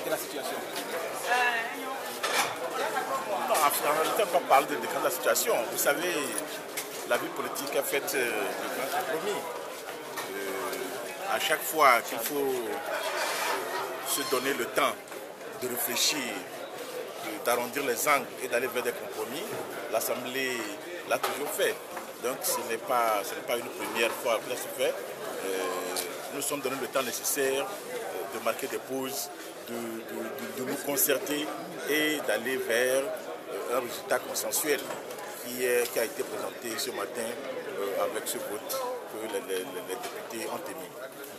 décanter la situation? Non, en réalité, on peut parler de décanter la situation. Vous savez, la vie politique est faite de grands compromis. À chaque fois qu'il faut se donner le temps de réfléchir, d'arrondir les angles et d'aller vers des compromis, l'Assemblée l'a toujours fait. Donc ce n'est pas une première fois que ça se fait. Nous sommes donné le temps nécessaire de marquer des pauses, de nous concerter et d'aller vers un résultat consensuel qui a été présenté ce matin avec ce vote que les députés ont émis.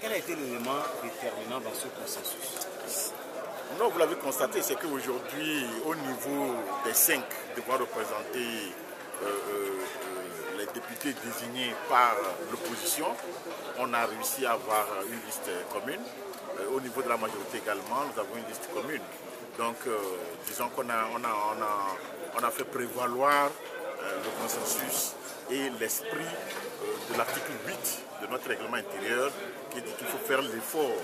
Quel a été l'élément déterminant dans ce consensus? Non, vous l'avez constaté, c'est qu'aujourd'hui, au niveau des 5 devoir représenter les députés désignés par l'opposition, on a réussi à avoir une liste commune. Au niveau de la majorité également, nous avons une liste commune. Donc, disons qu'on a fait prévaloir le consensus et l'esprit de l'article 8 de notre règlement intérieur qui dit qu'il faut faire l'effort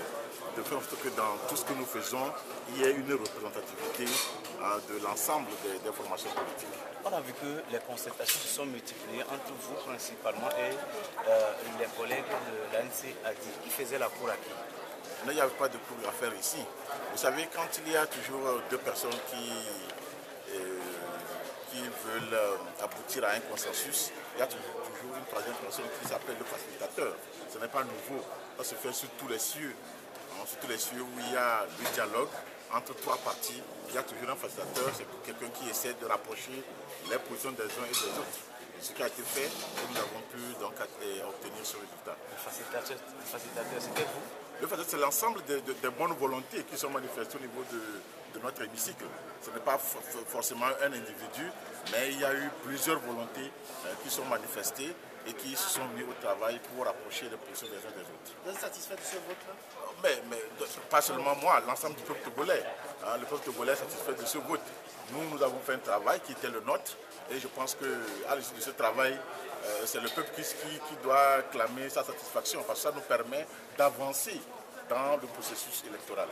de faire en sorte que dans tout ce que nous faisons, il y ait une représentativité de l'ensemble des formations politiques. On a vu que les concertations se sont multipliées entre vous principalement et les collègues de l'ANCAD. Qui faisait la cour à qui? Non, il n'y avait pas de cour à faire ici. Vous savez, quand il y a toujours deux personnes qui veulent aboutir à un consensus, il y a toujours une troisième personne qui s'appelle le facilitateur. Ce n'est pas nouveau. Ça se fait sur tous les cieux. Sur tous les cieux où il y a le dialogue entre trois parties, il y a toujours un facilitateur, c'est quelqu'un qui essaie de rapprocher les positions des uns et des autres. Ce qui a été fait, et nous avons pu donc obtenir ce résultat. Le facilitateur, c'était vous? Le facilitateur, c'est l'ensemble des bonnes volontés qui sont manifestées au niveau de notre hémicycle. Ce n'est pas forcément un individu, mais il y a eu plusieurs volontés qui sont manifestées et qui se sont mis au travail pour rapprocher les positions des uns des autres. Vous êtes satisfait de ce vote-là? Mais pas seulement moi, l'ensemble du peuple togolais. Le peuple togolais est satisfait de ce vote. Nous avons fait un travail qui était le nôtre et je pense qu'à l'issue de ce travail, c'est le peuple qui doit clamer sa satisfaction parce que ça nous permet d'avancer dans le processus électoral.